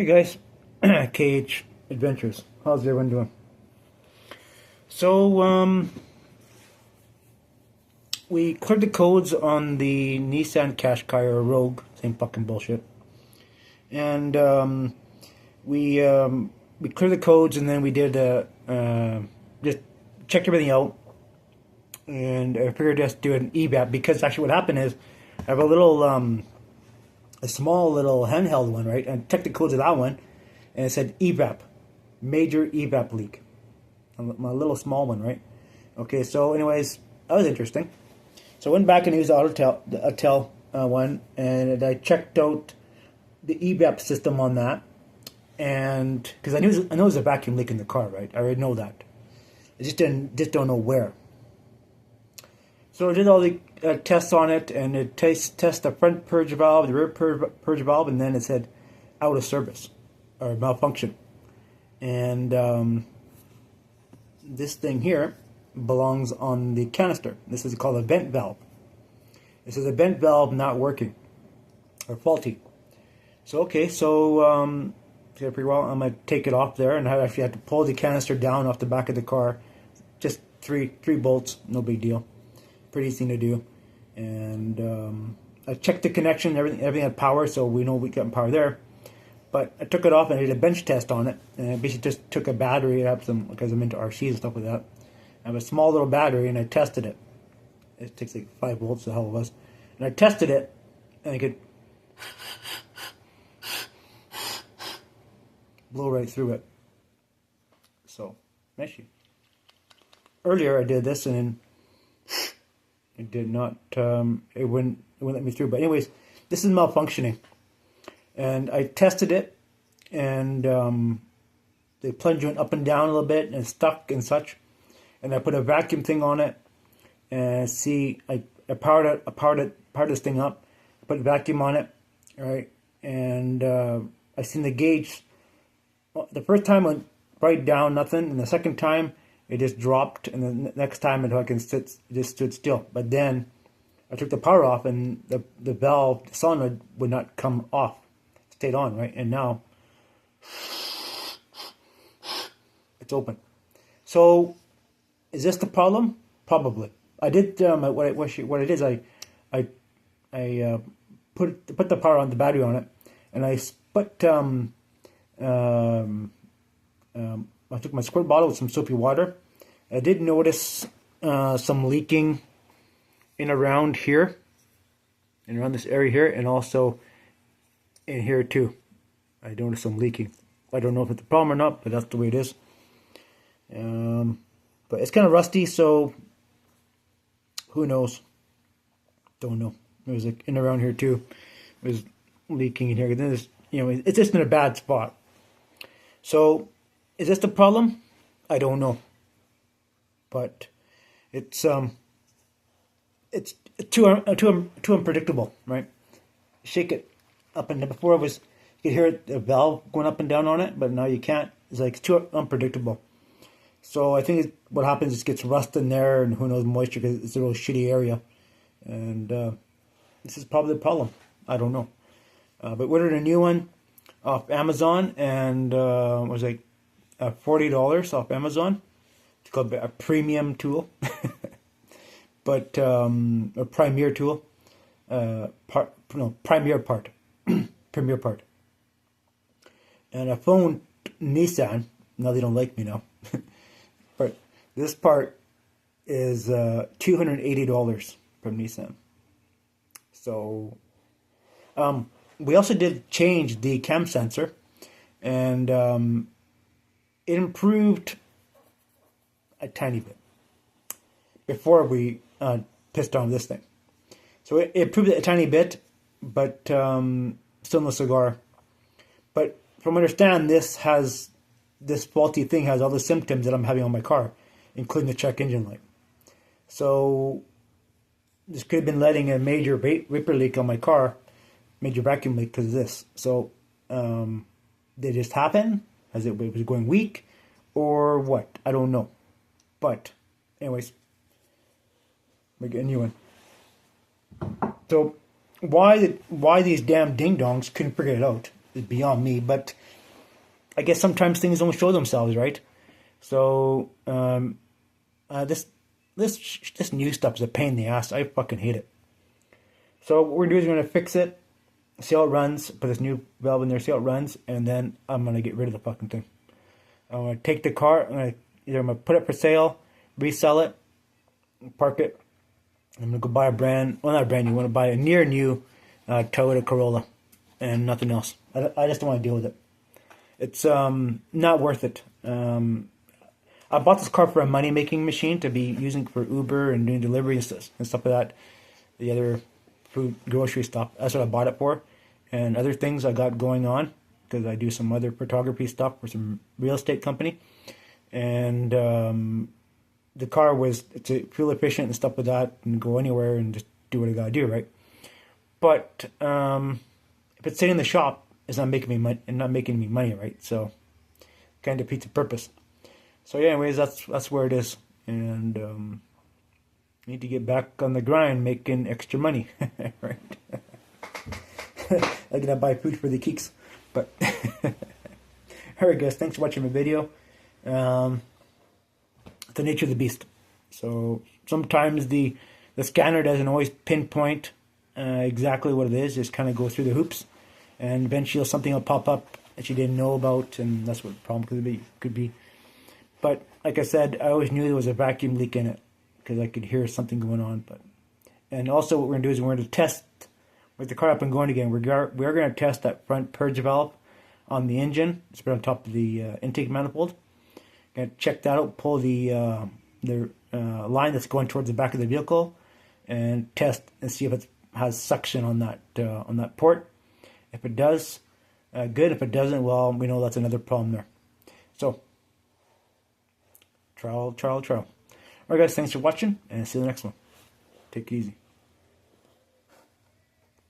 Hey guys, KH Adventures. How's everyone doing? So, we cleared the codes on the Nissan Qashqai or Rogue, same fucking bullshit. And we cleared the codes, and then we did just checked everything out, and I figured just do an evap because actually what happened is I have a little a small little handheld one, right? And checked the codes of that one, and it said evap, major evap leak. My little small one, right? Okay, so anyways, that was interesting. So I went back and used the autel one, and I checked out the evap system on that, and because I know there's a vacuum leak in the car, right? I already know that. I just don't know where. So I did all the tests on it, and it test the front purge valve, the rear purge valve, and then it said out of service or malfunction. And this thing here belongs on the canister. This is called a vent valve. This is a vent valve not working or faulty. So okay, so pretty well. I'm gonna take it off there, and I actually had to pull the canister down off the back of the car. Just three bolts, no big deal. Pretty easy to do. And I checked the connection, everything had power, so we know we got power there. But I took it off and I did a bench test on it, and I basically just took a battery. I have some, because I'm into RCs and stuff like that. I have a small little battery, and I tested it. It takes like 5 volts, the hell it was. And I tested it, and I could blow right through it. So, meshy. Earlier I did this, and it did not, it wouldn't let me through. But anyways, this is malfunctioning. And I tested it, and the plunge went up and down a little bit, and stuck and such. And I put a vacuum thing on it, and see, I powered this thing up, put a vacuum on it, right? And I seen the gauge. The first time went right down, nothing, and the second time it just dropped, and the next time it just stood still. But then I took the power off, and the valve, the solenoid, would not come off. It stayed on, right? And now it's open. So is this the problem? Probably. I did what it is. I put the power on, the battery on it, and I put I took my squirt bottle with some soapy water. I did notice some leaking in around here, and around this area here, and also in here too. I noticed some leaking. I don't know if it's a problem or not, but that's the way it is. But it's kind of rusty, so who knows? Don't know. It was like in around here too. It was leaking in here. Then there's, it's just in a bad spot. So, is this the problem? I don't know. But it's too unpredictable, right? Shake it up and down. Before you could hear the valve going up and down on it, but now you can't. It's like too unpredictable. So I think what happens is it gets rust in there, and who knows, moisture, because it's a real shitty area. And this is probably the problem. I don't know. But ordered a new one off Amazon, and it was like $40 off Amazon. It's called a premium tool, but a premier tool, premier part, premier part. And I phoned Nissan. Now they don't like me now, but this part is $280 from Nissan. So we also did change the cam sensor, and it improved a tiny bit before we pissed on this thing. So it improved it a tiny bit, but still no cigar. But from what I understand, this faulty thing has all the symptoms that I'm having on my car, including the check engine light. So this could have been letting a major vapor leak on my car, major vacuum leak because of this. So did it just happen? Was it going weak, or what? I don't know. But anyways, we get a new one. So why these damn ding dongs couldn't figure it out is beyond me. But I guess sometimes things don't show themselves, right? So this new stuff is a pain in the ass. I fucking hate it. So what we're gonna do is we're gonna fix it, see how it runs, put this new valve in there, see how it runs, and then I'm gonna get rid of the fucking thing. I'm gonna take the car. I'm gonna put it for sale, resell it, park it. I'm gonna go buy a not a brand new. I want to buy a near new Toyota Corolla, and nothing else. I just don't want to deal with it. It's not worth it. I bought this car for a money making machine to be using for Uber and doing deliveries and stuff like that. The other food, grocery stuff. That's what I bought it for, and other things I got going on because I do some other photography stuff for some real estate company, and the car it's fuel efficient and stuff like that, and go anywhere and just do what I gotta do, right? But if it's sitting in the shop, it's not making me money and not making me money, right? So kind of defeats the purpose. So yeah, anyways, that's where it is, and need to get back on the grind, making extra money, right? I'm gonna buy food for the geeks, but alright, guys, thanks for watching my video. The nature of the beast. So sometimes the scanner doesn't always pinpoint exactly what it is. Just kind of go through the hoops, and eventually something will pop up that you didn't know about, and that's what the problem could be. But like I said, I always knew there was a vacuum leak in it because I could hear something going on. And also what we're gonna do is we're gonna test with the car up and going again. We're gonna test that front purge valve on the engine. It's put on top of the intake manifold. Gonna check that out. Pull the line that's going towards the back of the vehicle, and test and see if it has suction on that port. If it does, good. If it doesn't, well, we know that's another problem there. So trial. Alright, guys, thanks for watching, and see you in the next one. Take it easy.